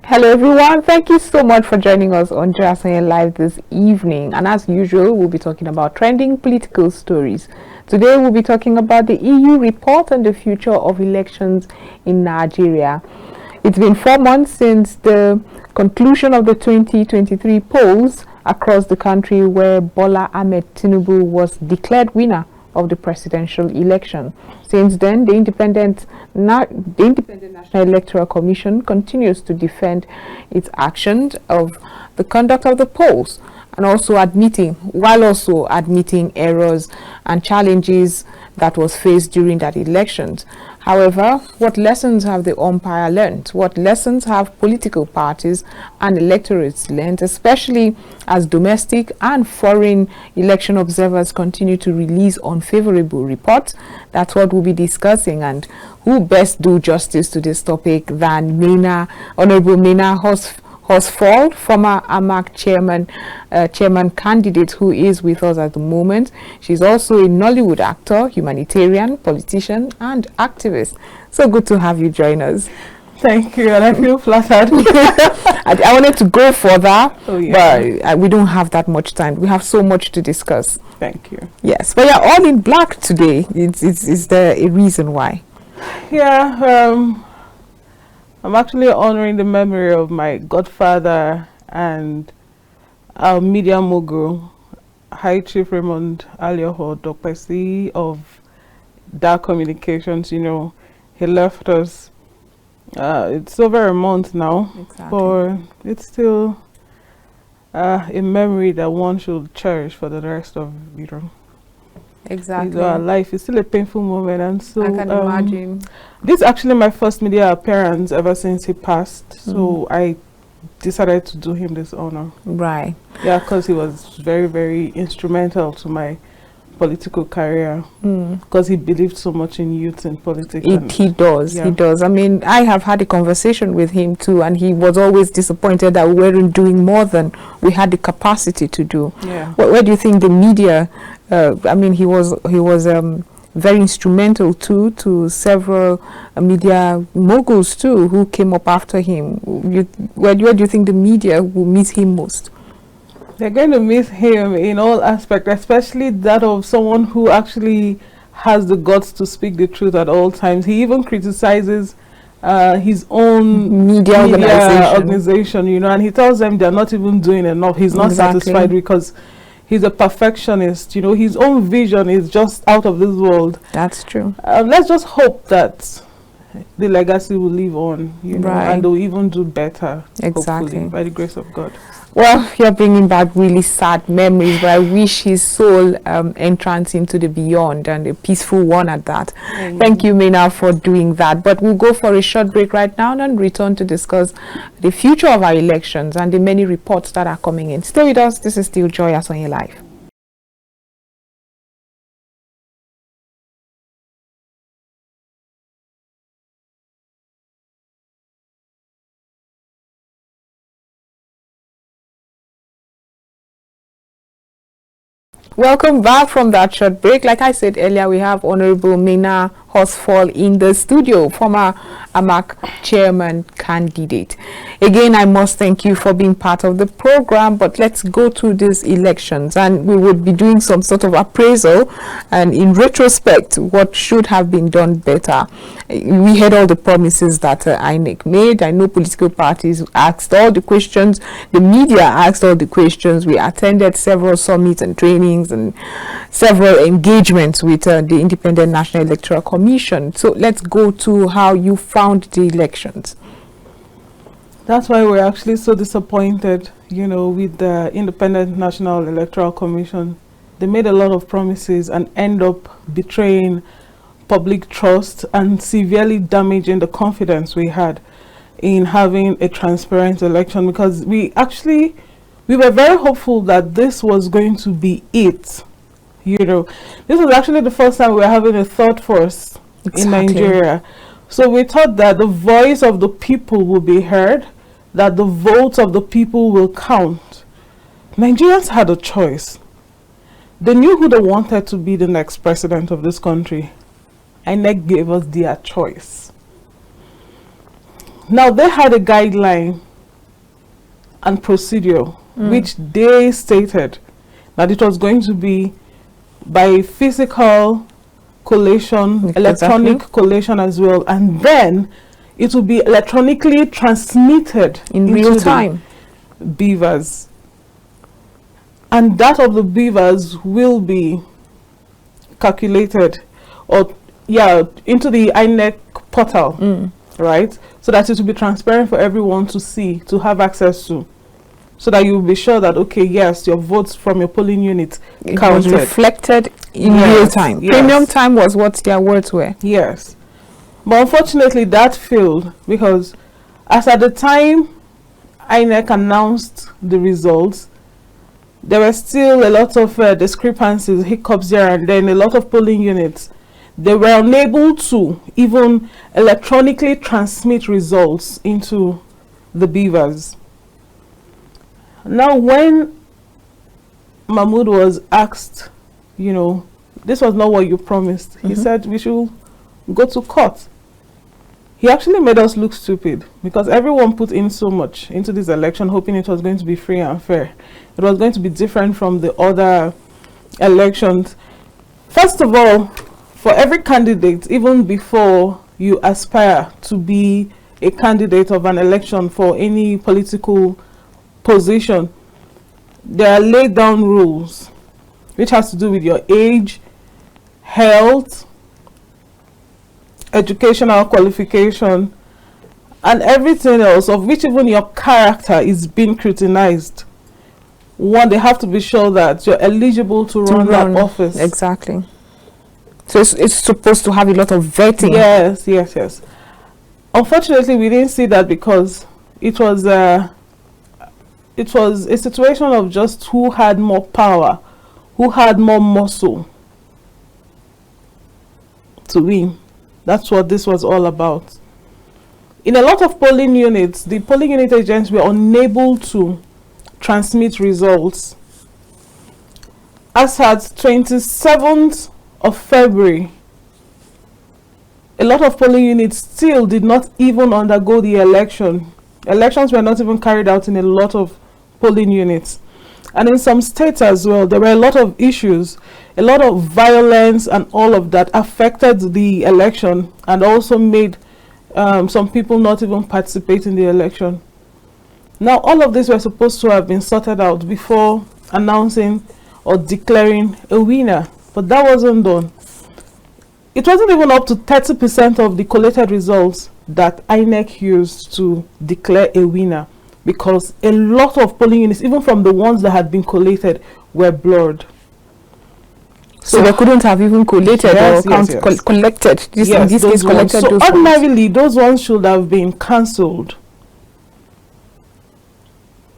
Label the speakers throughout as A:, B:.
A: Hello everyone, thank you so much for joining us on Asonye Live this evening. And as usual, we'll be talking about trending political stories. Today we'll be talking about the EU report on the future of elections in Nigeria. It's been 4 months since the conclusion of the 2023 polls across the country, where Bola Ahmed Tinubu was declared winner of the presidential election. Since then, the Independent National Electoral Commission continues to defend its actions of the conduct of the polls, and also admitting errors and challenges that was faced during that elections. However, what lessons have the umpire learned? What lessons have political parties and electorates learned, especially as domestic and foreign election observers continue to release unfavorable reports? That's what we'll be discussing. And who best do justice to this topic than Mina, Honorable Mina Horsfall, former AMAC chairman candidate, who is with us at the moment. She's also a Nollywood actor, humanitarian, politician, and activist. So good to have you join us.
B: Thank you, and I feel flattered.
A: I wanted to go further, but we don't have that much time. We have so much to discuss.
B: Thank you.
A: Yes, but you're all in black today. Is there a reason why?
B: Yeah, I'm actually honoring the memory of my godfather and our media mogul, High Chief Raymond Alioho Dokpesi of Dark Communications. You know, he left us. It's over a month now, but it's still a memory that one should cherish for the rest of,
A: Exactly.
B: our life. It's still a painful moment, and so
A: I can imagine.
B: This is actually my first media appearance ever since he passed, so I decided to do him this honor.
A: Right.
B: Yeah, because he was very, very instrumental to my political career, because he believed so much in youth and politics.
A: He does. I mean, I have had a conversation with him too, and he was always disappointed that we weren't doing more than we had the capacity to do.
B: Yeah.
A: Where do you think the media? I mean, he was very instrumental too to several media moguls too who came up after him. Where do you think the media will miss him most?
B: They're going to miss him in all aspects, especially that of someone who actually has the guts to speak the truth at all times. He even criticizes his own
A: media organization,
B: and he tells them they're not even doing enough. He's not satisfied because he's a perfectionist. His own vision is just out of this world.
A: That's true.
B: Let's just hope that the legacy will live on, and they'll even do better. Hopefully, by the grace of God.
A: Well, you're bringing back really sad memories, but I wish his soul entrance into the beyond, and a peaceful one at that. Thank you, Mina, for doing that. But we'll go for a short break right now and return to discuss the future of our elections and the many reports that are coming in. Stay with us. This is still Joy Asonye Live. Welcome back from that short break. Like I said earlier, we have Honorable Mina Horsfall in the studio, former AMAC chairman candidate. Again, I must thank you for being part of the program, but let's go through these elections, and we would be doing some sort of appraisal and in retrospect what should have been done better. We heard all the promises that INEC made. I know political parties asked all the questions, the media asked all the questions. We attended several summits and trainings and several engagements with the Independent National Electoral Commission. So let's go to how you found the elections.
B: That's why we're actually so disappointed, with the Independent National Electoral Commission. They made a lot of promises and end up betraying public trust and severely damaging the confidence we had in having a transparent election, because we were very hopeful that this was going to be it. This was actually the first time we were having a third force in Nigeria. So we thought that the voice of the people will be heard, that the votes of the people will count. Nigerians had a choice. They knew who they wanted to be the next president of this country. INEC gave us their choice. Now, they had a guideline and procedure, which they stated that it was going to be by physical collation, electronic collation as well, and then it will be electronically transmitted
A: in real time
B: beavers, and that of the beavers will be calculated or into the INEC portal, right, so that it will be transparent for everyone to see, to have access to, so that you'll be sure that, okay, yes, your votes from your polling unit
A: was reflected in real time. Premium time was what their words were.
B: Yes. But unfortunately, that failed, because as at the time INEC announced the results, there were still a lot of discrepancies, hiccups here and then. A lot of polling units, they were unable to even electronically transmit results into the beavers. Now, when Mahmoud was asked, you know, this was not what you promised, he said we should go to court. He actually made us look stupid, because everyone put in so much into this election, hoping it was going to be free and fair. It was going to be different from the other elections. First of all, for every candidate, even before you aspire to be a candidate of an election for any political position, there are laid down rules which has to do with your age, health, educational qualification, and everything else, of which even your character is being scrutinized. One, they have to be sure that you're eligible to run that office.
A: Exactly. So it's supposed to have a lot of vetting.
B: Yes, yes, yes. Unfortunately, we didn't see that, because it was a situation of just who had more power, who had more muscle to win. That's what this was all about. In a lot of polling units, the polling unit agents were unable to transmit results. As at 27th of February, a lot of polling units still did not even undergo the election. Elections were not even carried out in a lot of polling units. And in some states as well, there were a lot of issues, a lot of violence and all of that affected the election, and also made some people not even participate in the election. Now, all of this were supposed to have been sorted out before announcing or declaring a winner, but that wasn't done. It wasn't even up to 30% of the collated results that INEC used to declare a winner, because a lot of polling units, even from the ones that had been collated, were blurred.
A: So they couldn't have even collated collected. In this case, collected.
B: So ordinarily, those ones should have been cancelled,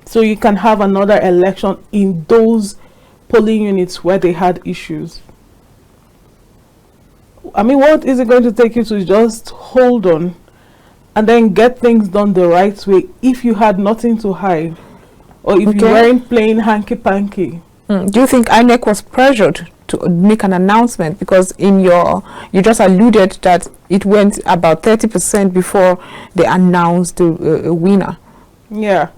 B: so you can have another election in those polling units where they had issues. I mean, what is it going to take you to just hold on and then get things done the right way if you had nothing to hide, or if you weren't playing hanky-panky?
A: Do you think INEC was pressured to make an announcement? Because you just alluded that it went about 30% before they announced the winner. Yeah.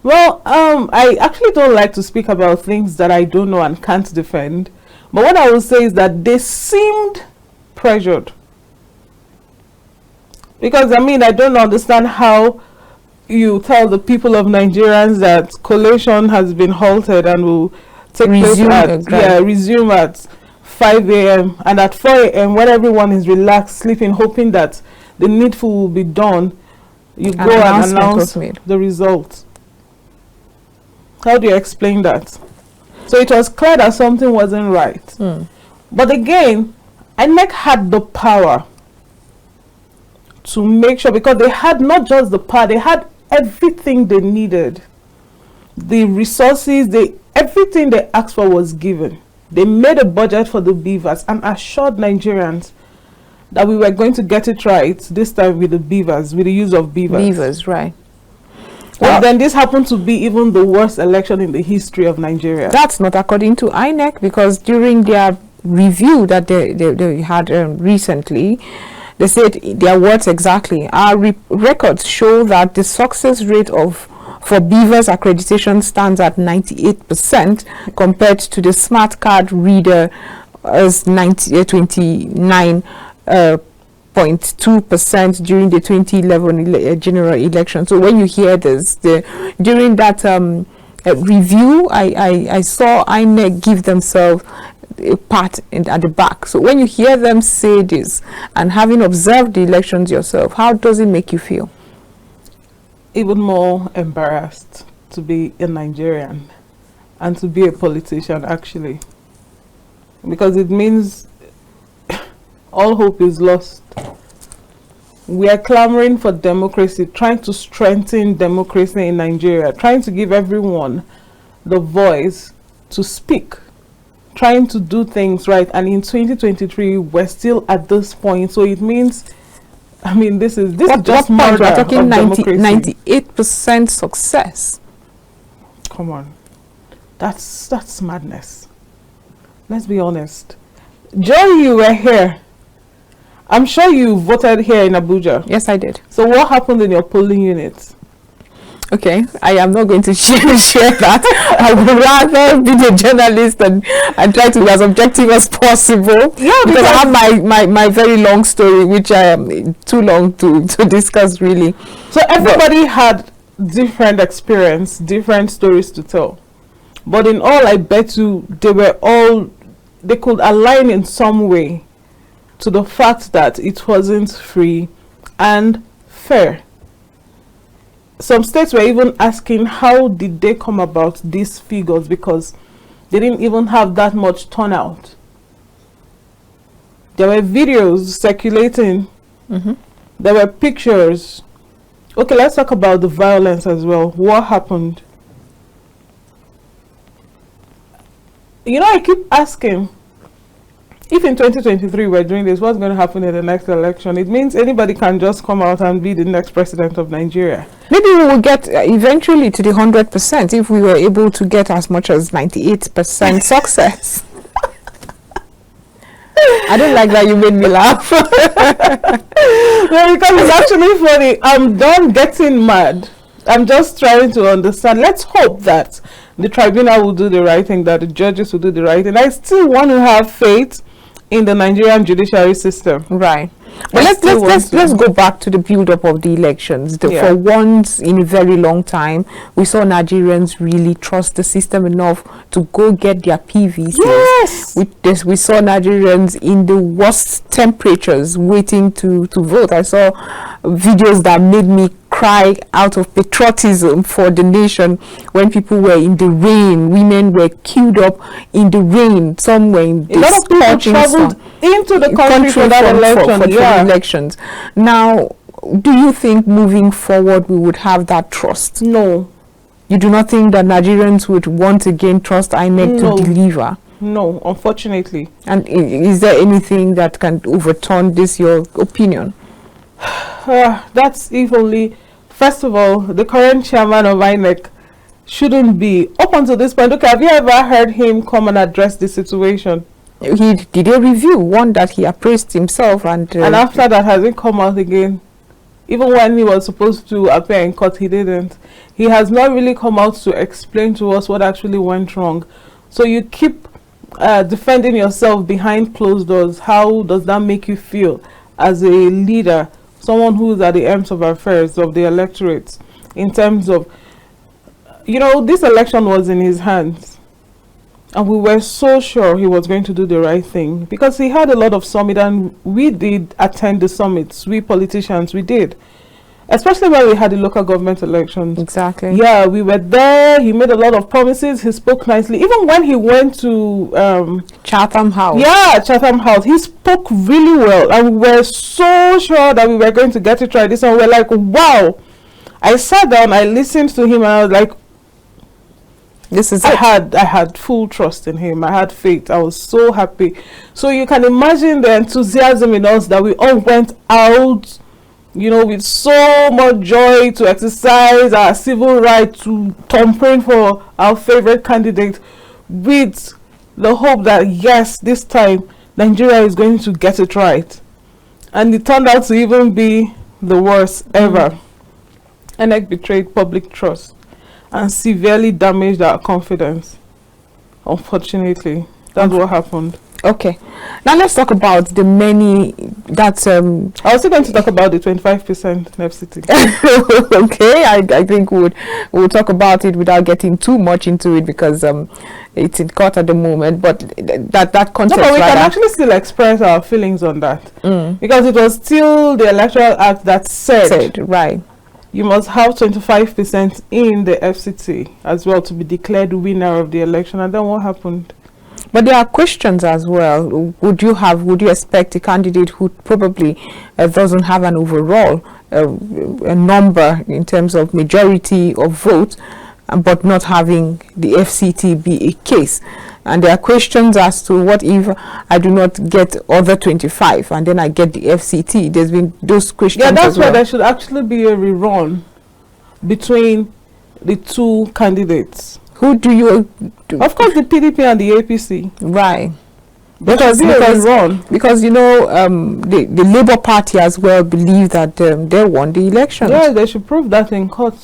B: Well, I actually don't like to speak about things that I don't know and can't defend. But what I will say is that they seemed pressured. Because, I mean, I don't understand how you tell the people of Nigerians that collation has been halted and will take resume at 5 a.m. and at 4 a.m. when everyone is relaxed, sleeping, hoping that the needful will be done, you go and announce the results. How do you explain that? So it was clear that something wasn't right. But again, INEC had the power to make sure, because they had not just the power, they had everything they needed. The resources, everything they asked for was given. They made a budget for the beavers and assured Nigerians that we were going to get it right this time with the beavers, with the use of beavers.
A: Beavers, right.
B: Well, then this happened to be even the worst election in the history of Nigeria.
A: That's not according to INEC, because during their review that they had recently, they said their words exactly. Our records show that the success rate of for Beaver's accreditation stands at 98% compared to the smart card reader as 29.2% during the 2011 general election. So when you hear this, during that review, I saw INEC give themselves a pat at the back. So when you hear them say this, and having observed the elections yourself, how does it make you feel?
B: Even more embarrassed to be a Nigerian and to be a politician, actually, because it means all hope is lost. We are clamoring for democracy, trying to strengthen democracy in Nigeria, trying to give everyone the voice to speak, trying to do things right. And in 2023, we're still at this point. So it means, I mean, this is just murder.
A: We're talking
B: of democracy.
A: 98% success.
B: Come on, that's madness. Let's be honest. Joy, you were here. I'm sure you voted here in Abuja.
A: Yes, I did.
B: So what happened in your polling unit?
A: Okay, I am not going to share that. I would rather be the journalist and try to be as objective as possible. Yeah, because I have my very long story, which I am too long to discuss, really.
B: So everybody had different experience, different stories to tell. But in all, I bet you they could align in some way to the fact that it wasn't free and fair. Some states were even asking how did they come about these figures, because they didn't even have that much turnout. There were videos circulating. There were pictures. Okay, let's talk about the violence as well. What happened? You know, I keep asking, if in 2023 we're doing this, what's going to happen in the next election? It means anybody can just come out and be the next president of Nigeria.
A: Maybe we will get eventually to the 100% if we were able to get as much as 98% success. I don't like that you made me laugh.
B: No, because it's actually funny. I'm done getting mad. I'm just trying to understand. Let's hope that the tribunal will do the right thing, that the judges will do the right thing. I still want to have faith in the Nigerian judiciary system.
A: Right. But let's go back to the build-up of the elections. For once in a very long time, we saw Nigerians really trust the system enough to go get their PVCs.
B: Yes.
A: We saw Nigerians in the worst temperatures waiting to vote. I saw videos that made me cry out of patriotism for the nation when people were in the rain. Women were queued up in the rain. Some were in
B: a lot of people traveled into the country for that election.
A: For elections. Now, do you think moving forward we would have that trust?
B: No.
A: You do not think that Nigerians would once again trust INEC to deliver?
B: No, unfortunately.
A: And is there anything that can overturn this, your opinion?
B: That's if only, first of all, the current chairman of INEC shouldn't be, up until this point. Okay, have you ever heard him come and address the situation?
A: He did a review, one that he appraised himself, and
B: after that, has it come out again? Even when he was supposed to appear in court, he didn't. He has not really come out to explain to us what actually went wrong. So you keep defending yourself behind closed doors. How does that make you feel as a leader, someone who is at the ends of affairs of the electorate, in terms of, you know, this election was in his hands? And we were so sure he was going to do the right thing, because he had a lot of summit, and we did attend the summits. We politicians, we did. Especially when we had the local government elections.
A: Exactly.
B: Yeah, we were there. He made a lot of promises. He spoke nicely. Even when he went to
A: Chatham House.
B: Yeah, Chatham House. He spoke really well. And we were so sure that we were going to get it right. This one, we were like, wow. I sat down, I listened to him, and I was like,
A: this is
B: I had full trust in him. I had faith. I was so happy. So you can imagine the enthusiasm in us that we all went out, you know, with so much joy to exercise our civil right, to campaign for our favorite candidate, with the hope that yes, this time Nigeria is going to get it right. And it turned out to even be the worst ever. INEC betrayed public trust. and severely damaged our confidence. Unfortunately, that's what happened.
A: Okay, now let's talk about the many that
B: I was still going to talk about the 25% FCT.
A: Okay, I think we'll talk about it without getting too much into it, because it's in court at the moment. But that concept,
B: no, but we can actually still express our feelings on that, because it was still the Electoral Act that said
A: right,
B: you must have 25% in the FCT as well to be declared winner of the election. And then what happened?
A: But there are questions as well. Would you expect a candidate who probably doesn't have an overall a number in terms of majority of votes, but not having the FCT be a case? And there are questions as to what if I do not get other 25 and then I get the FCT? There's been those questions.
B: Yeah, that's
A: as well.
B: why there should actually be a rerun between the two candidates.
A: Who do you do?
B: Of course, the PDP and the APC.
A: Right.
B: Because
A: you know, the Labour Party as well believe that they won the election.
B: Yeah, they should prove that in court.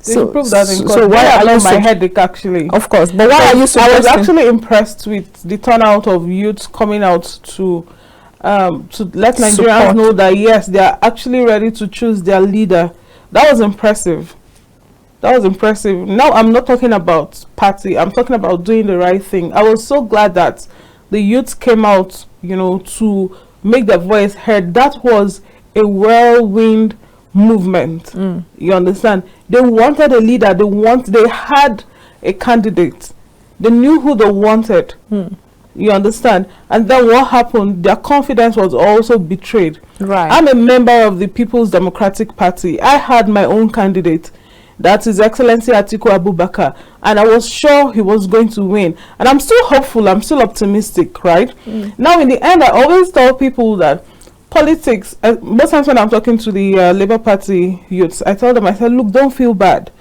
A: So
B: prove that in court.
A: So why are you
B: my headache actually?
A: Of course, but why are you so?
B: I was actually impressed with the turnout of youths coming out to let Nigerians know that yes, they are actually ready to choose their leader. That was impressive. That was impressive. Now I'm not talking about party. I'm talking about doing the right thing. I was so glad that the youth came out, you know, to make their voice heard. That was a whirlwind movement. You understand? They wanted a leader. They had a candidate. They knew who they wanted. You understand? And then what happened? Their confidence was also betrayed.
A: Right.
B: I'm a member of the People's Democratic Party. I had my own candidate. That is Excellency Atiku Abubakar, and I was sure he was going to win, and I'm still hopeful, I'm still optimistic, right? Now in the end, I always tell people that politics, most times when I'm talking to the Labour Party youths, I tell them, I said, look, don't feel bad,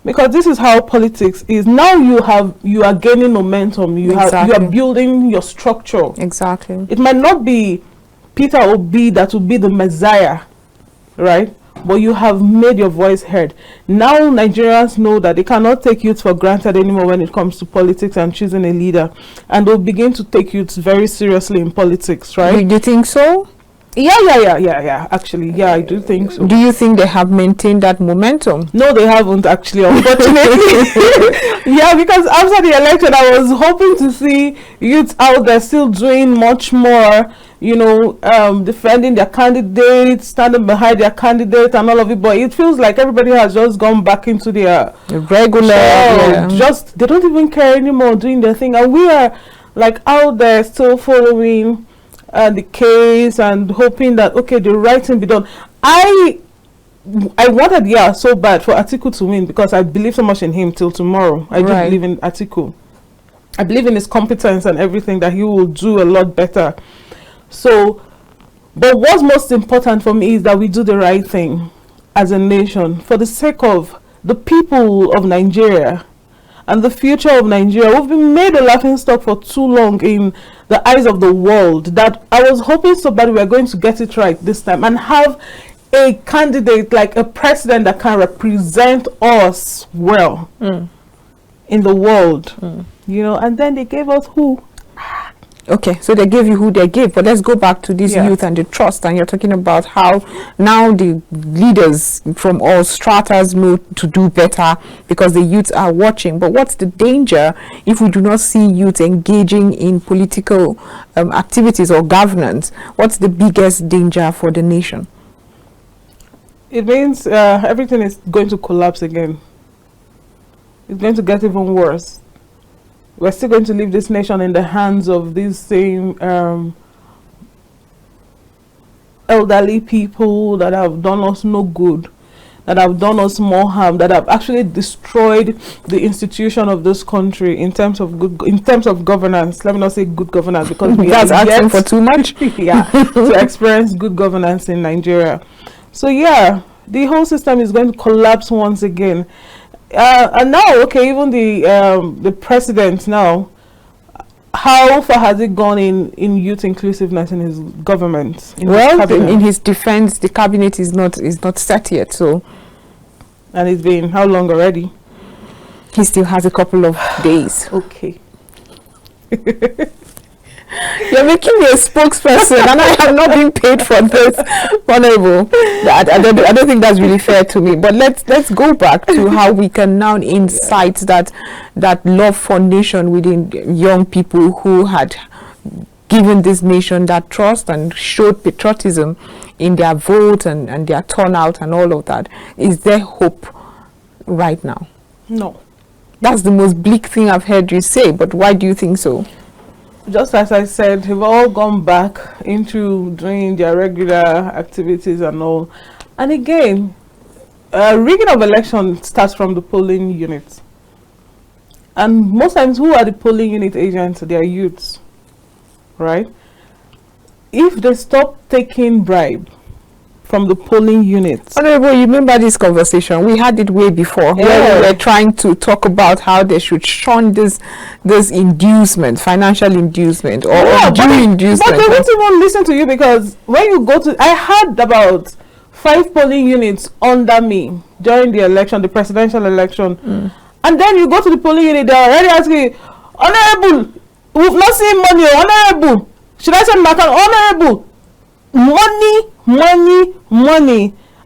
B: because this is how politics is. Now you are gaining momentum, you are building your structure.
A: Exactly.
B: It might not be Peter Obi that will be the Messiah, right? But you have made your voice heard. Now Nigerians know that they cannot take youth for granted anymore when it comes to politics and choosing a leader, and they'll begin to take youth very seriously in politics, right?
A: Do you think so?
B: Yeah. Actually, yeah, I do think so.
A: Do you think they have maintained that momentum?
B: No, they haven't actually, unfortunately. Yeah, because after the election, I was hoping to see youth out there still doing much more, you know, defending their candidates, standing behind their candidate and all of it. But it feels like everybody has just gone back into their
A: regular,
B: just they don't even care anymore doing their thing. And we are like out there still following the case and hoping that, okay, the right thing be done. I wanted, so bad for Atiku to win, because I believe so much in him till tomorrow. I do believe in Atiku. I believe in his competence and everything, that he will do a lot better. So, but what's most important for me is that we do the right thing as a nation for the sake of the people of Nigeria and the future of Nigeria. We've been made a laughingstock for too long in the eyes of the world, that I was hoping so bad we are going to get it right this time and have a candidate, like a president, that can represent us well in the world, you know. And then they gave us who?
A: Okay, so they gave you who they gave, but let's go back to this youth and the trust. And you're talking about how now the leaders from all stratas know to do better because the youths are watching. But what's the danger if we do not see youth engaging in political activities or governance? What's the biggest danger for the nation?
B: It means everything is going to collapse again. It's going to get even worse. We're still going to leave this nation in the hands of these same elderly people that have done us no good, that have done us more harm, that have actually destroyed the institution of this country in terms of governance. Let me not say good governance, because we
A: are asking for too much.
B: To experience good governance in Nigeria. So yeah, the whole system is going to collapse once again. And now, okay, even the president now, how far has it gone in youth inclusiveness in his government?
A: In his defense, the cabinet is not set yet. So,
B: And it's been how long already?
A: He still has a couple of days.
B: Okay.
A: You're making me a spokesperson, and I have not been paid for this, Honorable. I don't think that's really fair to me. But let's go back to how we can now incite that love for nation within young people who had given this nation that trust and showed patriotism in their vote and their turnout and all of that. Is there hope right now?
B: No.
A: That's the most bleak thing I've heard you say, but why do you think so?
B: Just as I said, they've all gone back into doing their regular activities and all. And again, rigging of election starts from the polling units. And most times, who are the polling unit agents? They are youths, right? If they stop taking bribe from the polling units.
A: Honorable, you remember this conversation? We had it way before, where we were trying to talk about how they should shun this inducement, financial inducement, or inducement.
B: But they won't even listen to you, because when you go to, I had about 5 polling units under me during the election, the presidential election, and then you go to the polling unit, they're already asking, Honorable, we've not seen money, Honorable, should I send my account, Honorable? Money,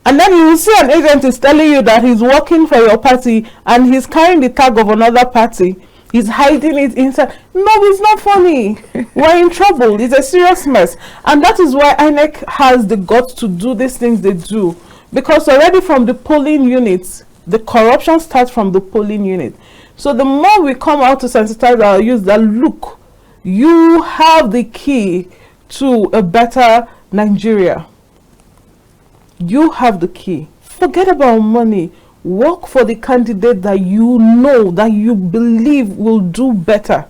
B: and then you will see an agent is telling you that he's working for your party and he's carrying the tag of another party. He's hiding it inside. No, it's not funny. We're in trouble. It's a serious mess, and that is why INEC has the guts to do these things they do, because already from the polling units, the corruption starts from the polling unit. So the more we come out to sensitize our youth that look, you have the key to a better Nigeria. You have the key. Forget about money. Work for the candidate that you know, that you believe will do better,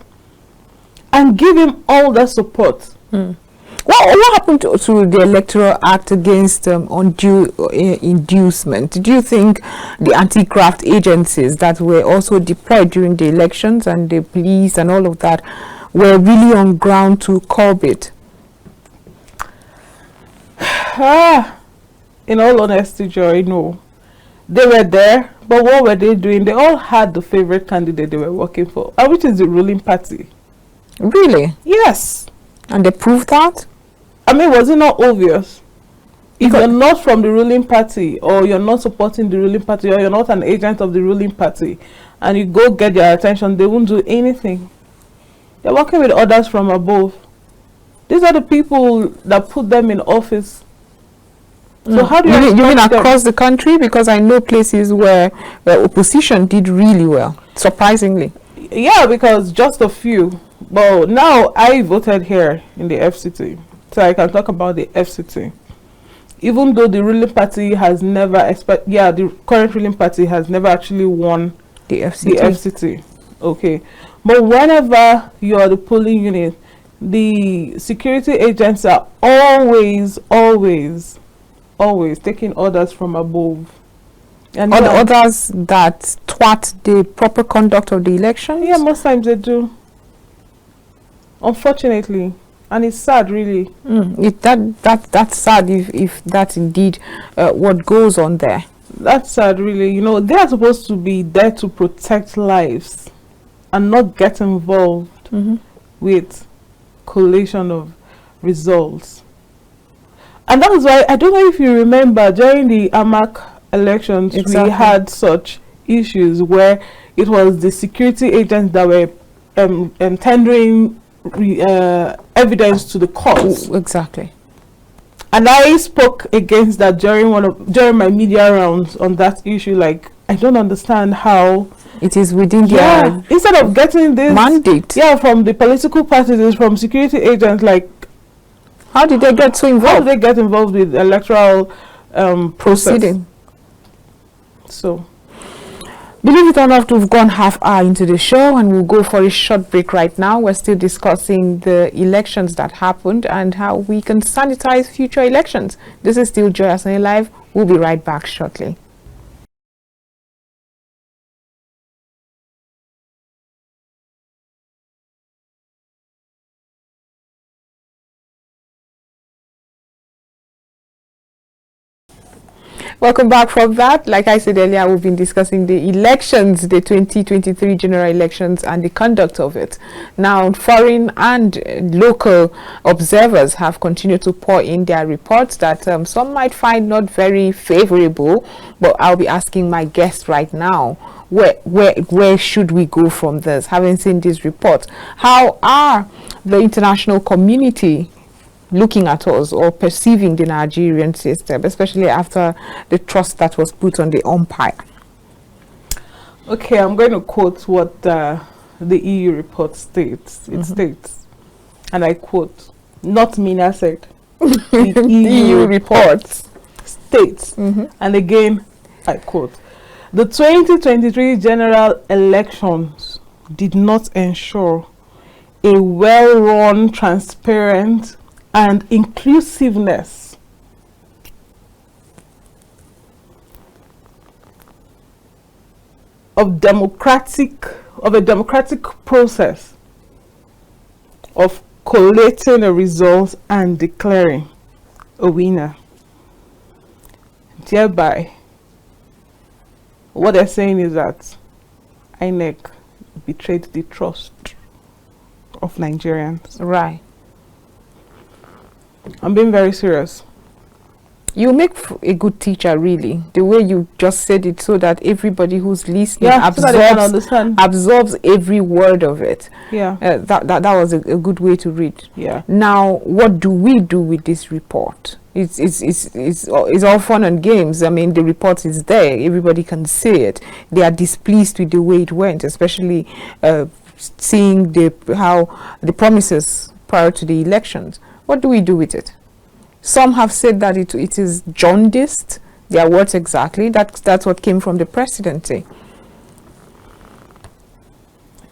B: and give him all the support.
A: What happened to the Electoral Act against undue inducement? Do you think the anti-graft agencies that were also deployed during the elections and the police and all of that were really on ground to curb it?
B: In all honesty, Joy, no. They were there, but what were they doing? They all had the favorite candidate they were working for, which is the ruling party.
A: Really?
B: Yes.
A: And they proved that?
B: I mean, was it not obvious? If you're not from the ruling party, or you're not supporting the ruling party, or you're not an agent of the ruling party, and you go get their attention, they won't do anything. They're working with others from above. These are the people that put them in office. So how do you
A: mean across the country? Because I know places where opposition did really well, surprisingly.
B: Yeah, because just a few. But now I voted here in the FCT, so I can talk about the FCT. Even though the ruling party has never, the current ruling party has never actually won
A: the FCT.
B: Okay, but whenever you are the polling unit, the security agents are always taking orders from above. And
A: others that thwart the proper conduct of the elections?
B: Yeah, most times they do. Unfortunately. And it's sad, really.
A: That's sad if that's indeed what goes on there.
B: That's sad, really. You know, they are supposed to be there to protect lives and not get involved with collation of results. And that is why, I don't know if you remember, during the AMAC elections, we had such issues where it was the security agents that were tendering evidence to the courts.
A: Exactly.
B: And I spoke against that during my media rounds on that issue. Like, I don't understand how
A: it is within their
B: instead of getting this
A: mandate
B: from the political parties, from security agents. Like,
A: how did they get so involved?
B: How did they get involved with electoral
A: proceeding?
B: So,
A: believe it or not, we've gone half hour into the show, and we'll go for a short break right now. We're still discussing the elections that happened and how we can sanitize future elections. This is still Joy Asonye Live. We'll be right back shortly. Welcome back from that. Like I said earlier, we've been discussing the elections, the 2023 general elections and the conduct of it. Now, foreign and local observers have continued to pour in their reports that some might find not very favorable, but I'll be asking my guest right now, where should we go from this, having seen this report? How are the international community looking at us or perceiving the Nigerian system, especially after the trust that was put on the umpire?
B: Okay, I'm going to quote what the EU report states. It states, and I quote, not Mina said, the
A: EU report
B: states, and again, I quote, the 2023 general elections did not ensure a well-run, transparent, and inclusiveness of a democratic process of collating a result and declaring a winner. Thereby, what they're saying is that INEC betrayed the trust of Nigerians.
A: Right.
B: I'm being very serious.
A: You make a good teacher, really, the way you just said it, so that everybody who's listening absorbs every word of it.
B: Yeah.
A: That was a good way to read.
B: Yeah.
A: Now, what do we do with this report? It's all fun and games. I mean, the report is there. Everybody can see it. They are displeased with the way it went, especially seeing how the promises prior to the elections. What do we do with it? Some have said that it is jaundiced. Their words exactly. That's what came from the presidency.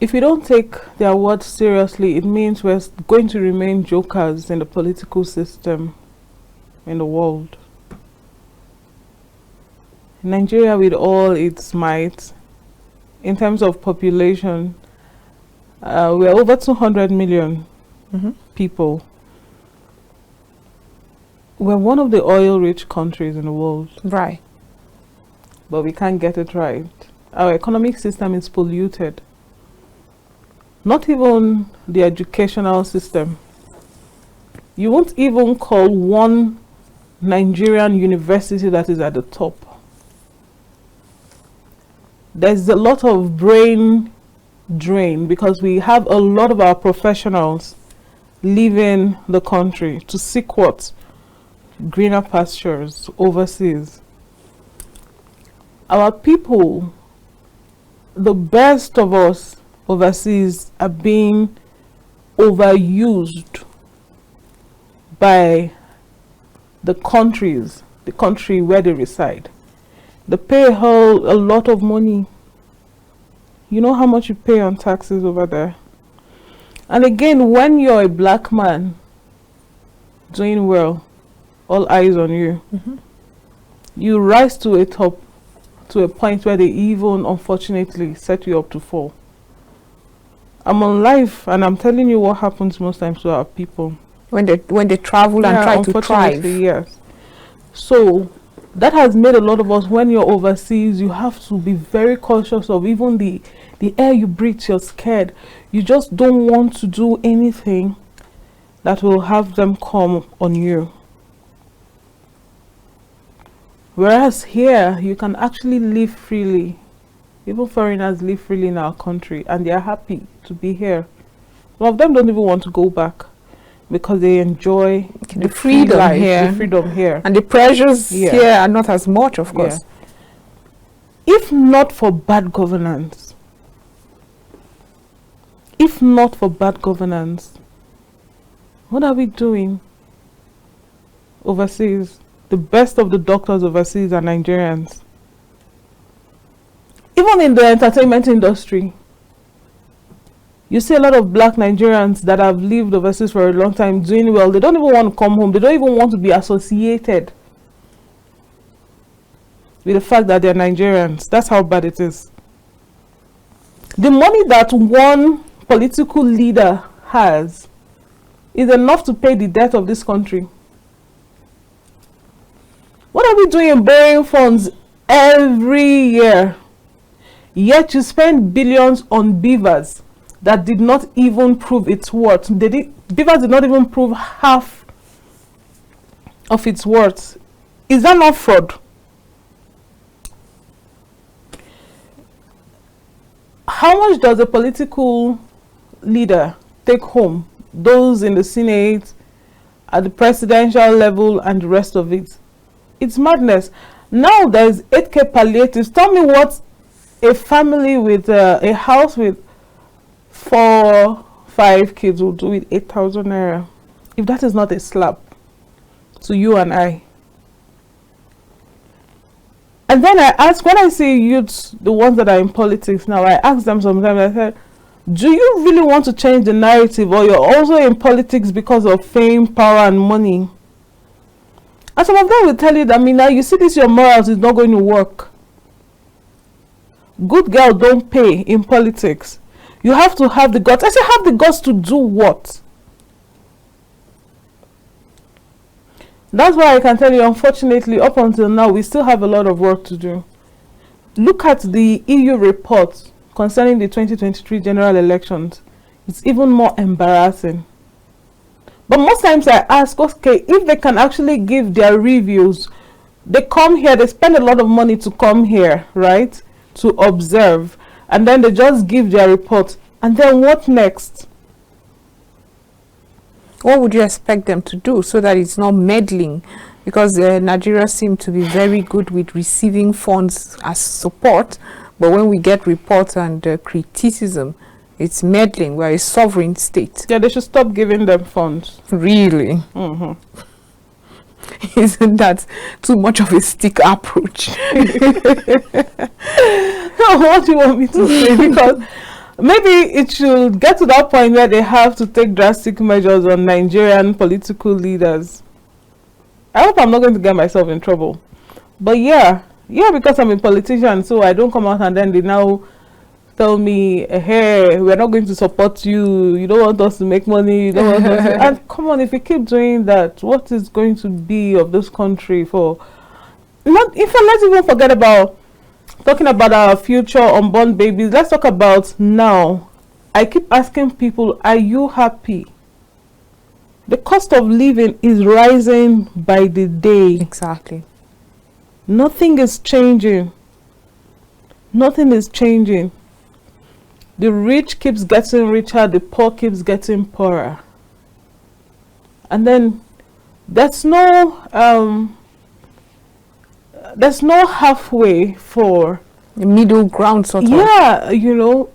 B: If we don't take their words seriously, it means we're going to remain jokers in the political system in the world. Nigeria, with all its might, in terms of population, we're over 200 million people. We're one of the oil-rich countries in the world.
A: Right.
B: But we can't get it right. Our economic system is polluted. Not even the educational system. You won't even call one Nigerian university that is at the top. There's a lot of brain drain because we have a lot of our professionals leaving the country to seek what? Greener pastures overseas. Our people, the best of us overseas, are being overused by the country where they reside. They pay a lot of money. You know how much you pay on taxes over there. And again, when you're a black man doing well, all eyes on you. You rise to a top, to a point where they even, unfortunately, set you up to fall. I'm on live, and I'm telling you what happens most times to our people
A: when they travel and try to thrive.
B: Yes. So that has made a lot of us, when you're overseas, you have to be very cautious of even the air you breathe. You're scared. You just don't want to do anything that will have them come on you. Whereas here, you can actually live freely. Even foreigners live freely in our country, and they are happy to be here. Some of them don't even want to go back because they enjoy
A: the freedom
B: life,
A: here.
B: the freedom here.
A: And the pressures here are not as much, of course.
B: If not for bad governance, what are we doing overseas? The best of the doctors overseas are Nigerians. Even in the entertainment industry, you see a lot of black Nigerians that have lived overseas for a long time doing well. They don't even want to come home. They don't even want to be associated with the fact that they're Nigerians. That's how bad it is. The money that one political leader has is enough to pay the debt of this country. What are we doing in borrowing funds every year? Yet you spend billions on beavers that did not even prove its worth. Beavers did not even prove half of its worth. Is that not fraud? How much does a political leader take home? Those in the Senate, at the presidential level, and the rest of it. It's madness. Now there's 8K palliatives. Tell me what a family with a house with 4-5 kids will do with 8,000 naira. If that is not a slap to you and I. And then I ask, when I see youths, the ones that are in politics now, I ask them sometimes, I said, do you really want to change the narrative, or you're also in politics because of fame, power, and money? And some of them will tell you that, Mina, you see this, your morals is not going to work. Good girl don't pay in politics. You have to have the guts. I say, have the guts to do what? That's why I can tell you, unfortunately, up until now, we still have a lot of work to do. Look at the EU report concerning the 2023 general elections. It's even more embarrassing. But most times I ask, okay, if they can actually give their reviews, they come here, they spend a lot of money to come here, right, to observe, and then they just give their report. And then what next?
A: What would you expect them to do so that it's not meddling? Because Nigeria seems to be very good with receiving funds as support, but when we get reports and criticism, it's meddling. We're a sovereign state.
B: Yeah, they should stop giving them funds.
A: Really?
B: Mm-hmm.
A: Isn't that too much of a stick approach?
B: No, what do you want me to say? Because maybe it should get to that point where they have to take drastic measures on Nigerian political leaders. I hope I'm not going to get myself in trouble. But yeah, because I'm a politician, so I don't come out and then they now tell me, hey, we're not going to support you, you don't want us to make money, you don't want us to... And come on, if we keep doing that, what is going to be of this country for... Let's even forget about talking about our future unborn babies. Let's talk about now. I keep asking people, are you happy? The cost of living is rising by the day.
A: Exactly.
B: Nothing is changing. Nothing is changing. The rich keeps getting richer, the poor keeps getting poorer. And then there's no halfway for
A: the middle ground sort of.
B: Yeah, you know.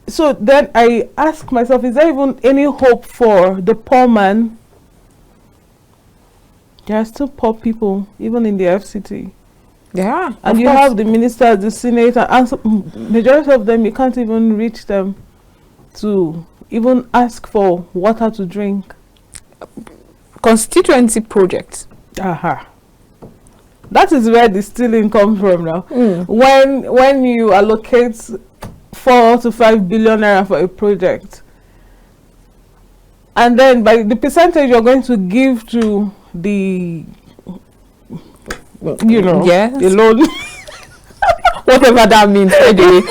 B: So then I ask myself, is there even any hope for the poor man? There are still poor people, even in the FCT.
A: Yeah.
B: And you have the ministers, the senator, and majority of them, you can't even reach them to even ask for water to drink.
A: Constituency projects.
B: Aha. That is where the stealing comes from now. When you allocate 4 to 5 billion naira for a project, and then by the percentage you're going to give to the, you know,
A: yes,
B: the loan,
A: whatever that means.
B: the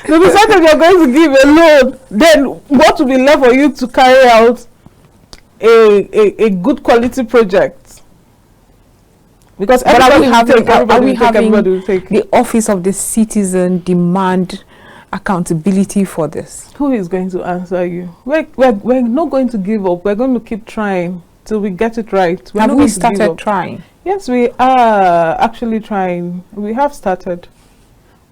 B: percentage you're going to give a loan, then what will be left for you to carry out a good quality project? Because everybody will take.
A: The office of the citizen demand accountability for this?
B: Who is going to answer you? We're not going to give up. We're going to keep trying till we get it right.
A: Have we started trying?
B: Yes, we are actually trying. We have started.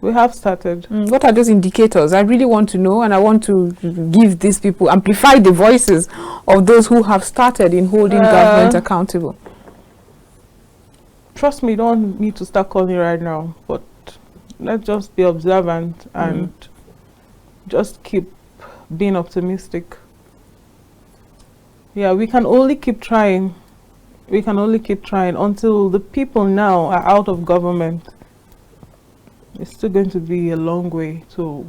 A: What are those indicators? I really want to know, and I want to give these people, amplify the voices of those who have started in holding government accountable.
B: Trust me, you don't need to start calling right now, but let's just be observant and just keep being optimistic. Yeah, we can only keep trying. We can only keep trying until the people now are out of government. It's still going to be a long way to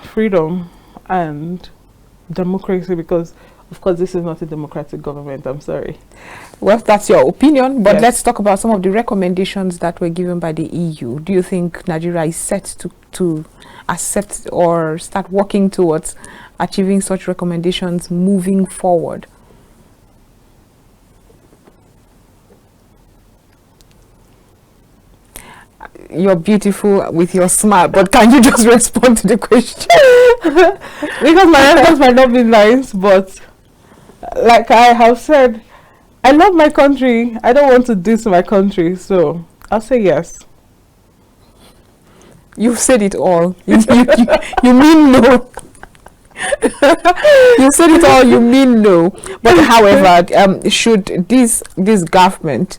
B: freedom and democracy, because Of course, this is not a democratic government. I'm sorry.
A: Well, that's your opinion, but
B: Yes.
A: let's talk about some of the recommendations that were given by the EU. Do you think Nigeria is set to accept or start working towards achieving such recommendations moving forward? You're beautiful with your smile, but can you just respond to the question?
B: Because my answers might not be nice, but like I have said, I love my country. I don't want to diss my country, so I'll say yes.
A: You've said it all. You mean no. You said it all. You mean no. But however, should this government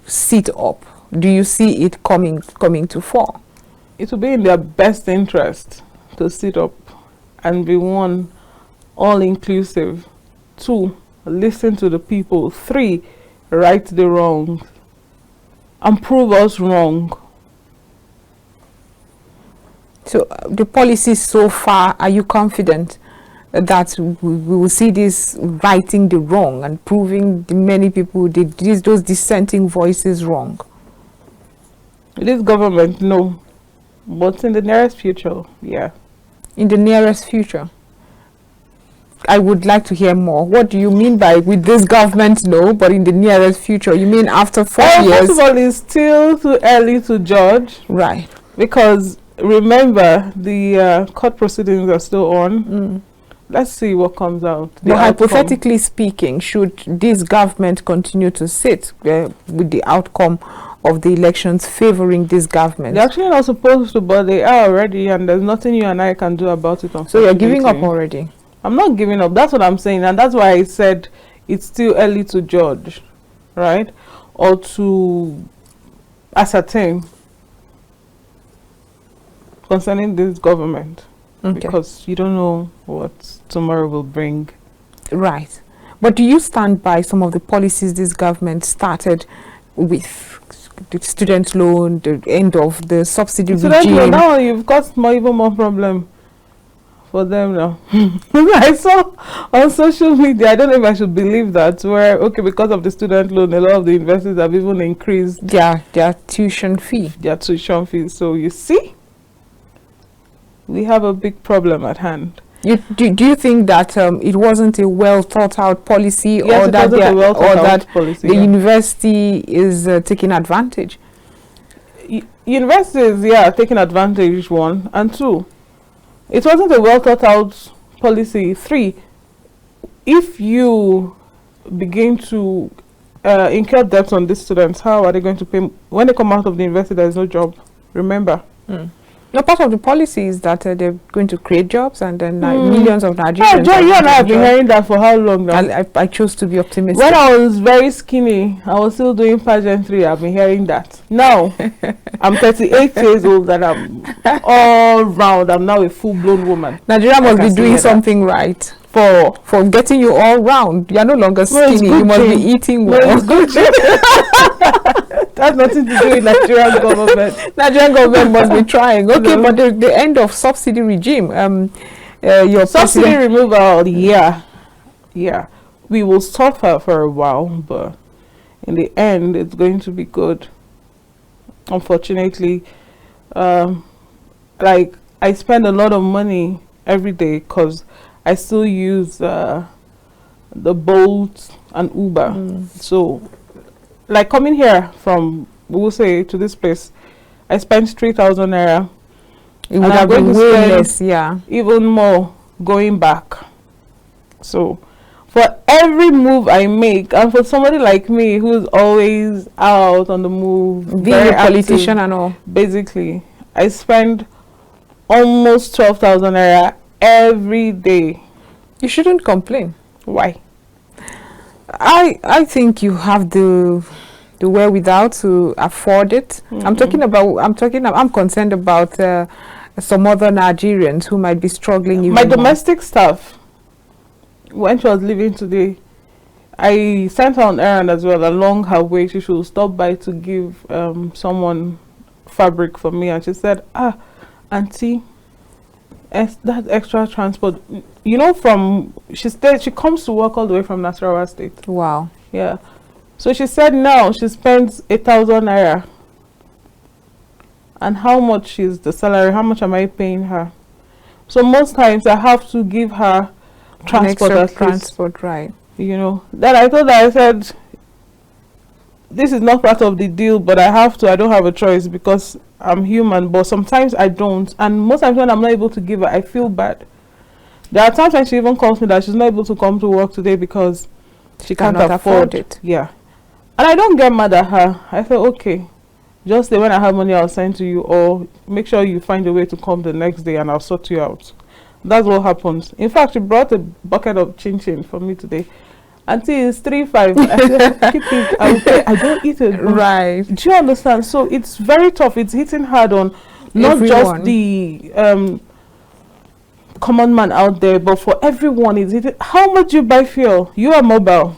A: sit up, do you see it coming to fall?
B: It will be in their best interest to sit up and be, one, all inclusive, two, listen to the people, three, right the wrong and prove us wrong.
A: So the policies so far, are you confident that we will see this righting the wrong and proving the many people, those dissenting voices wrong?
B: This government, no. But in the nearest future, yeah.
A: In the nearest future? I would like to hear more. What do you mean by with this government, no, but in the nearest future? You mean after 4 years?
B: First of all, it's still too early to judge.
A: Right.
B: Because remember, the court proceedings are still on. Let's see what comes out.
A: But hypothetically speaking, should this government continue to sit with the outcome of the elections favoring this government?
B: They're actually not supposed to, but they are already, and there's nothing you and I can do about it.
A: So you're giving up already?
B: I'm not giving up. That's what I'm saying, and that's why I said it's still early to judge, right? Or to ascertain concerning this government. Okay. Because you don't know what tomorrow will bring.
A: Right. But do you stand by some of the policies this government started with? The student loan, the end of the subsidy regime?
B: Now you've got even more problem for them now. I saw on social media, I don't know if I should believe that, where, okay, because of the student loan, a lot of the universities have even increased
A: their tuition fee.
B: Their tuition fees. So you see, we have a big problem at hand.
A: Do you think that it wasn't a well thought out policy,
B: yes,
A: or that the
B: yeah.
A: university is taking advantage?
B: Universities, yeah, taking advantage, one, and two, it wasn't a well thought out policy. Three, if you begin to incur debt on these students, how are they going to pay when they come out of the university? There is no job. Remember.
A: No, part of the policy is that they're going to create jobs, and then millions of Nigerians.
B: Yeah, you and I have been hearing that for how long now?
A: I chose to be optimistic.
B: When I was very skinny, I was still doing pageantry. I've been hearing that. Now, I'm 38 years old and I'm all round. I'm now a full-blown woman.
A: Nigeria must be doing something right for getting you all round. You're no longer skinny. You must be eating well.
B: No, it's good. That's nothing to do with Nigerian government.
A: Nigerian government must be trying. Okay, no. But the end of subsidy regime, your
B: subsidy removal, yeah, we will suffer for a while, but in the end, it's going to be good. Unfortunately, like I spend a lot of money every day because I still use the Bolt and Uber. So, like coming here from, we'll say, to this place, I spent 3,000 naira.
A: It would have been way less, yeah.
B: Even more going back. So, for every move I make, and for somebody like me who's always out on the move,
A: being a politician and all,
B: basically, I spend almost 12,000 naira every day.
A: You shouldn't complain.
B: Why?
A: I think you have the wherewithal to afford it. I'm concerned about some other Nigerians who might be struggling even
B: My
A: more.
B: domestic staff, when she was leaving today, I sent her on errand as well. Along her way, she should stop by to give someone fabric for me, and she said, "Ah, auntie, that extra transport, she comes to work all the way from Nasarawa State.
A: Wow.
B: Yeah. So she said now she spends 8,000 naira. And how much is the salary? How much am I paying her? So most times I have to give her transport at least.
A: Transport, right.
B: Then I told her, I said, this is not part of the deal, but I don't have a choice because I'm human, but sometimes I don't. And most times when I'm not able to give her, I feel bad. There are times when she even calls me that she's not able to come to work today because she can't afford it. Yeah. And I don't get mad at her. I say, okay, just say when I have money, I'll send to you, or make sure you find a way to come the next day and I'll sort you out. That's what happens. In fact, she brought a bucket of chin-chin for me today. Auntie, it's 3-5. I said, keep it. I don't eat it.
A: Right.
B: Do you understand? So it's very tough. It's hitting hard on not just the common man out there, but for everyone. It's hitting. How much you buy fuel? You are mobile.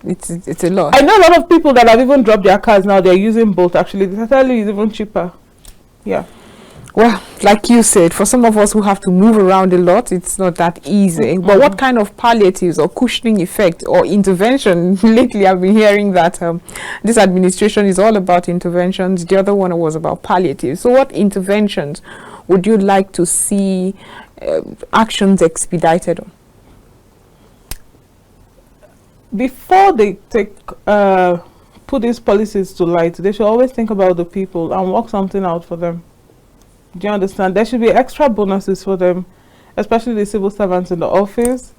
A: It's a lot.
B: I know a lot of people that have even dropped their cars now. They're using Bolt. Actually, they tell you it's even cheaper. Yeah.
A: Well, like you said, for some of us who have to move around a lot, it's not that easy. But what kind of palliatives or cushioning effect or intervention? Lately, I've been hearing that this administration is all about interventions. The other one was about palliatives. So what interventions would you like to see actions expedited on?
B: Before they put these policies to light, they should always think about the people and work something out for them. Do you understand? There should be extra bonuses for them, especially the civil servants in the office.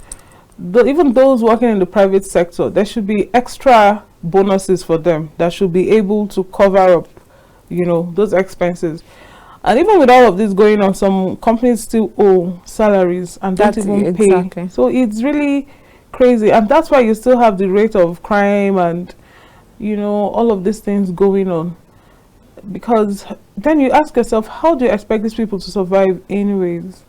B: Even those working in the private sector, there should be extra bonuses for them that should be able to cover up, those expenses. And even with all of this going on, some companies still owe salaries and don't even pay.
A: Exactly.
B: So it's really crazy. And that's why you still have the rate of crime and, all of these things going on. Because then you ask yourself, how do you expect these people to survive anyways?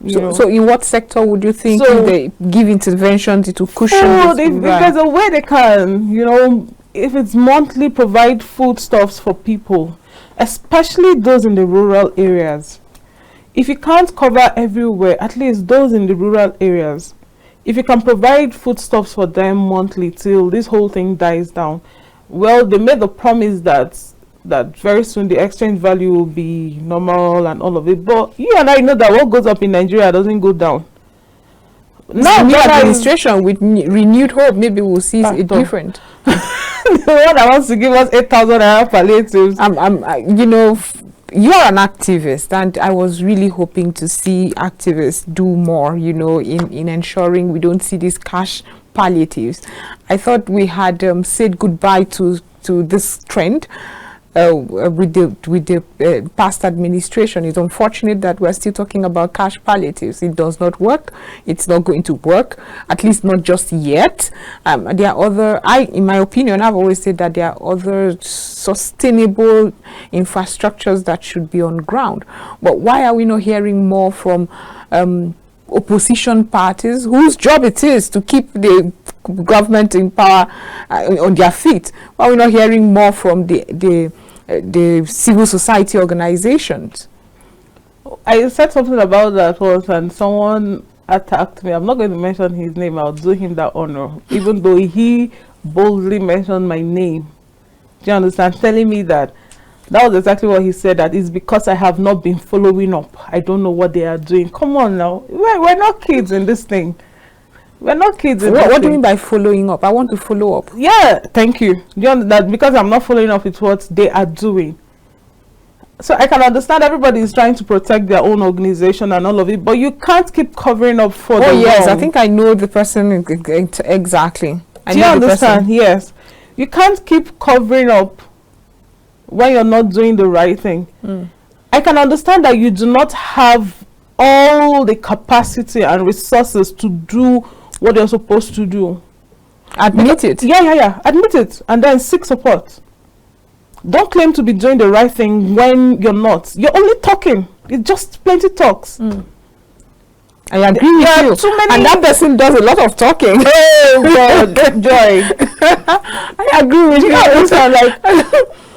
A: So in what sector would you think if they give interventions to cushion this?
B: If there's a way they can, if it's monthly, provide foodstuffs for people, especially those in the rural areas. If you can't cover everywhere, at least those in the rural areas, if you can provide foodstuffs for them monthly till this whole thing dies down. Well, they made the promise that very soon the exchange value will be normal and all of it. But you and I know that what goes up in Nigeria doesn't go down.
A: Now, new administration with renewed hope, maybe we'll see it different.
B: The one that wants to give us 8,000 naira palliatives.
A: You're an activist, and I was really hoping to see activists do more, in ensuring we don't see these cash palliatives. I thought we had said goodbye to this trend with the past administration. It's unfortunate that we're still talking about cash palliatives. It does not work. It's not going to work, at least not just yet. There are in my opinion, I've always said that there are other sustainable infrastructures that should be on ground. But why are we not hearing more from opposition parties whose job it is to keep the government in power on their feet? Why are we not hearing more from the civil society organizations?
B: I said something about that once and someone attacked me. I'm not going to mention his name. I'll do him that honor, even though he boldly mentioned my name. Do you understand? Telling me that was exactly what he said, that it's because I have not been following up. I don't know what they are doing. Come on now. We're not kids in this thing. We're not kids in this thing.
A: What do you mean by following up? I want to follow up.
B: Yeah, thank you. Do you understand that? Because I'm not following up with what they are doing. So I can understand everybody is trying to protect their own organization and all of it, but you can't keep covering up for the
A: yes,
B: wrong.
A: I think I know the person exactly.
B: Do you understand? Yes. You can't keep covering up when you're not doing the right thing. I can understand that you do not have all the capacity and resources to do what you're supposed to do.
A: Admit it.
B: Yeah. Admit it and then seek support. Don't claim to be doing the right thing when you're not. You're only talking. It's just plenty talks.
A: I agree with you.
B: Too many,
A: and that person does a lot of talking.
B: Oh God, Joy.
A: I agree with you.
B: Like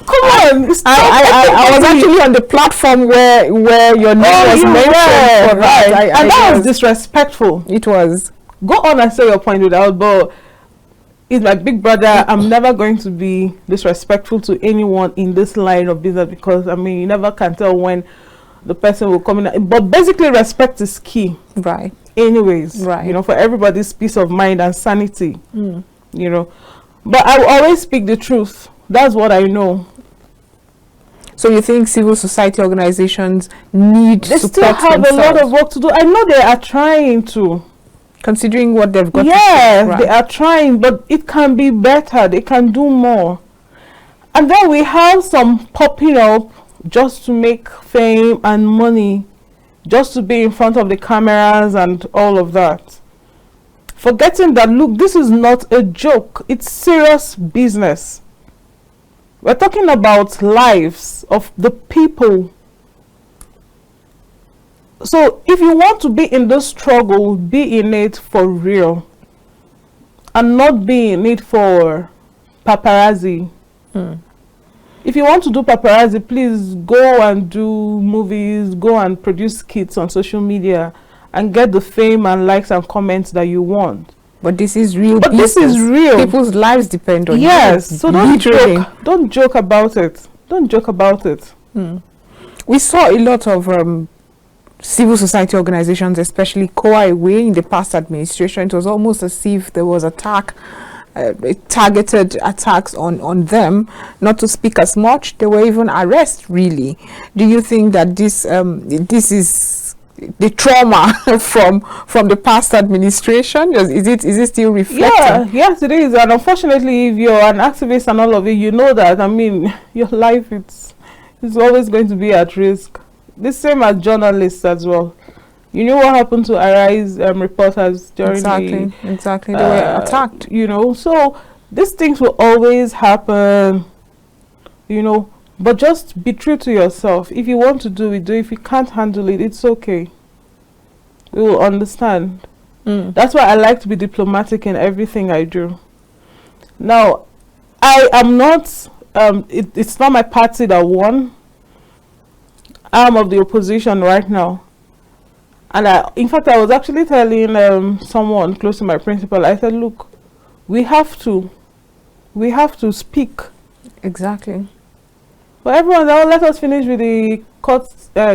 B: Come on.
A: I was actually on the platform where your name was mentioned for that.
B: And that was disrespectful.
A: It was.
B: Go on and say your point without, but it's my big brother. I'm never going to be disrespectful to anyone in this line of business, because I mean, you never can tell when the person will come in. But basically, respect is key.
A: Right.
B: Anyways,
A: right.
B: You know, for everybody's peace of mind and sanity. You know, but I will always speak the truth. That's what I know.
A: So you think civil society organizations need
B: they
A: support
B: still have
A: themselves?
B: A lot of work to do. I know they are trying to.
A: Considering what they've got.
B: Yes,
A: right.
B: They are trying, but it can be better. They can do more. And then we have some popping up just to make fame and money, just to be in front of the cameras and all of that. Forgetting that, look, this is not a joke. It's serious business. We're talking about lives of the people. So if you want to be in this struggle, be in it for real. And not be in it for paparazzi. If you want to do paparazzi, please go and do movies, go and produce skits on social media and get the fame and likes and comments that you want.
A: But this is real
B: business. This is real.
A: People's lives depend on
B: Yes,
A: you.
B: so don't joke about it. Don't joke about it.
A: We saw a lot of civil society organizations, especially KOA in the past administration. It was almost as if there was targeted attacks on them, not to speak as much. There were even arrests, really. Do you think that this is the trauma from the past administration? Is it still reflecting?
B: Yes, it is. And unfortunately, if you're an activist and all of it, you know that. I mean, your life is always going to be at risk. The same as journalists as well. You know what happened to Arise reporters during
A: exactly. They were attacked.
B: You know, so these things will always happen. You know, but just be true to yourself. If you want to do it, do it. If you can't handle it, it's okay. We will understand. That's why I like to be diplomatic in everything I do. Now, I am not. It's not my party that won. I'm of the opposition right now. And in fact, I was actually telling someone close to my principal, I said, look, we have to speak.
A: Exactly.
B: But everyone said, let us finish with the court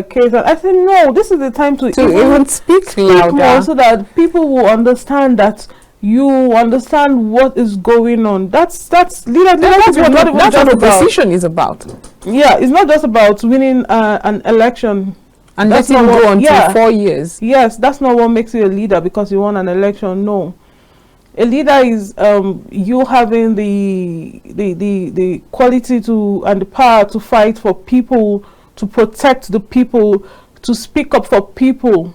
B: case. And I said, no, this is the time to
A: even speak louder,
B: more, so that people will understand that you understand what is going on. That's leadership. That's what
A: opposition is about.
B: Yeah, it's not just about winning an election.
A: And that's not go on for 4 years.
B: Yes, that's not what makes you a leader, because you won an election. No, a leader is you having the quality to and the power to fight for people, to protect the people, to speak up for people.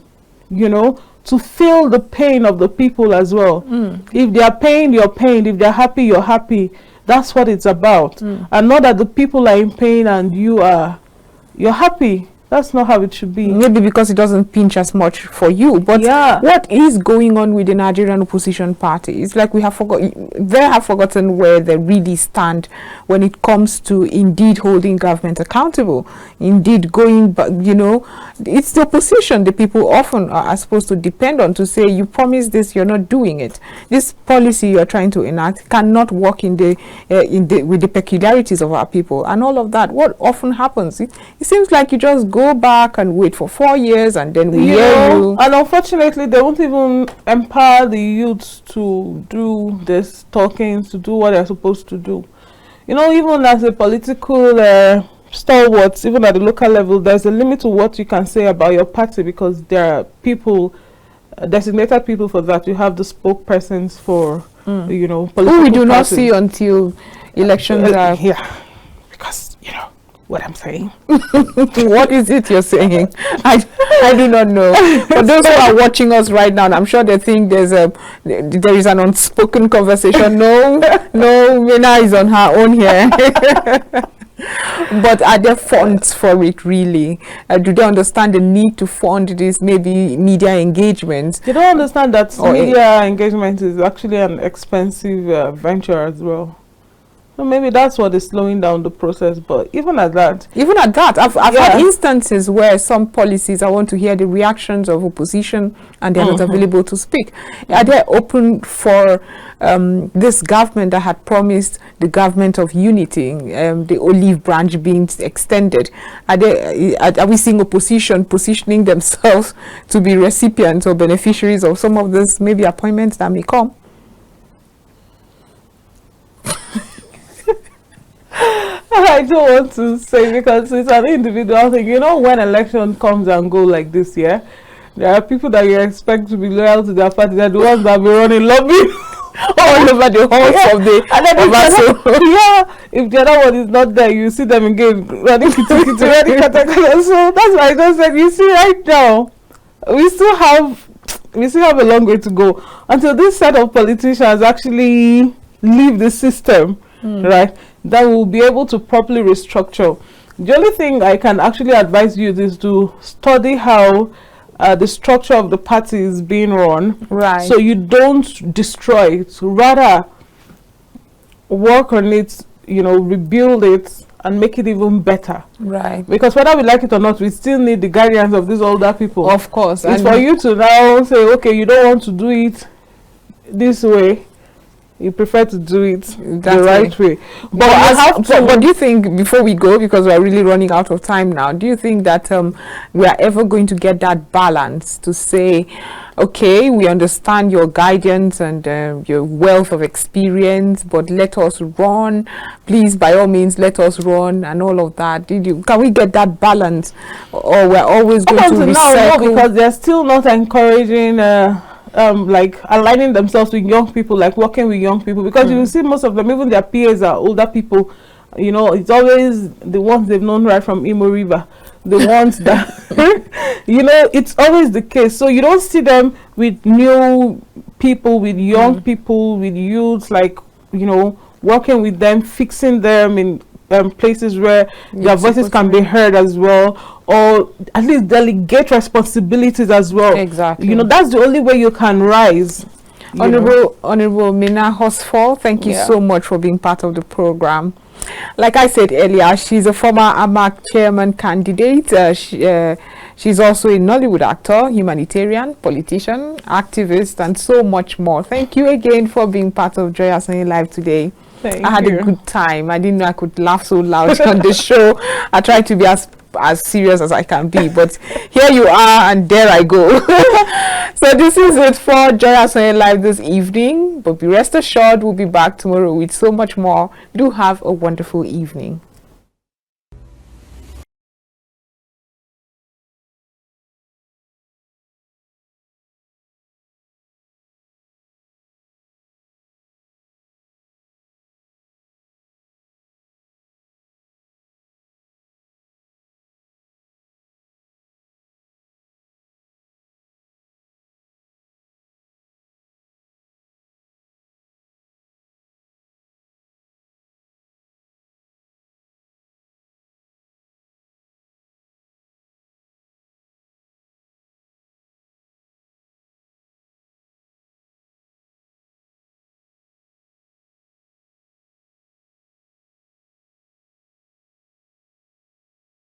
B: You know, to feel the pain of the people as well. If they are pained, you're pained. If they're happy, you're happy. That's what it's about. And not that the people are in pain and you're happy. That's not how it should be.
A: Maybe because it doesn't pinch as much for you. But what is going on with the Nigerian opposition party? It's like they have forgotten where they really stand when it comes to indeed holding government accountable. Indeed going back, you know, it's the opposition the people often are supposed to depend on to say, you promised this, you're not doing it. This policy you're trying to enact cannot work with the peculiarities of our people and all of that. What often happens, it seems like you just go back and wait for 4 years and then we hear you.
B: And unfortunately, they won't even empower the youths to do this talking, to do what they're supposed to do. You know, even as a political stalwarts, even at the local level, there's a limit to what you can say about your party, because there are people, designated people for that. You have the spokespersons for, you know, political
A: who we do not
B: parties.
A: See until elections are...
B: Yeah, because, you know, what I'm saying.
A: What is it you're saying? I do not know. For those who are watching us right now, I'm sure they think there is an unspoken conversation. No, Mina is on her own here. But are there funds for it really? Do they understand the need to fund this, maybe media engagement?
B: They don't understand that media engagement is actually an expensive venture as well. So maybe that's what is slowing down the process. But even at that,
A: I've had instances where some policies, I want to hear the reactions of opposition, and they're not available to speak. Are they open for this government that had promised the government of unity, the olive branch being extended? Are we seeing opposition positioning themselves to be recipients or beneficiaries of some of these maybe appointments that may come?
B: I don't want to say, because it's an individual thing. You know, when election comes and go like this, there are people that you expect to be loyal to their party. They're the ones that be running lobby all over the halls of the. And then if the other one is not there, you see them again running running katakata. So that's why I just said, you see, right now we still have a long way to go until this set of politicians actually leave the system, right? That will be able to properly restructure. The only thing I can actually advise you is to study how the structure of the party is being run,
A: right? So
B: you don't destroy it, rather work on it, you know, rebuild it and make it even better,
A: right?
B: Because whether we like it or not, we still need the guidance of these older people.
A: Of course.
B: It's for you to now say, okay, you don't want to do it this way, you prefer to do it the right way.
A: But do you think, before we go, because we're really running out of time now, do you think that we are ever going to get that balance to say, okay, we understand your guidance and your wealth of experience, but let us run, please, by all means, let us run, and all of that? Can we get that balance, or we're always going to recycle?
B: No, because they're still not encouraging like aligning themselves with young people, like working with young people, because you will see most of them, even their peers are older people. You know, it's always the ones they've known right from Imo River, the ones that you know, it's always the case. So you don't see them with new people, with young people, with youths, like, you know, working with them, fixing them in places where their voices can be heard as well, or at least delegate responsibilities as well.
A: Exactly.
B: You know, that's the only way you can rise.
A: Honorable Mina Horsfall, thank you so much for being part of the program. Like I said earlier, she's a former AMAC chairman candidate. She's also a Nollywood actor, humanitarian, politician, activist, and so much more. Thank you again for being part of Joy Asonye Live today. I had a good time. I didn't know I could laugh so loud on the show. I tried to be as serious as I can be, but here you are, and there I go. So this is it for Joy Asonye Live this evening, but be rest assured we'll be back tomorrow with so much more. Do have a wonderful evening.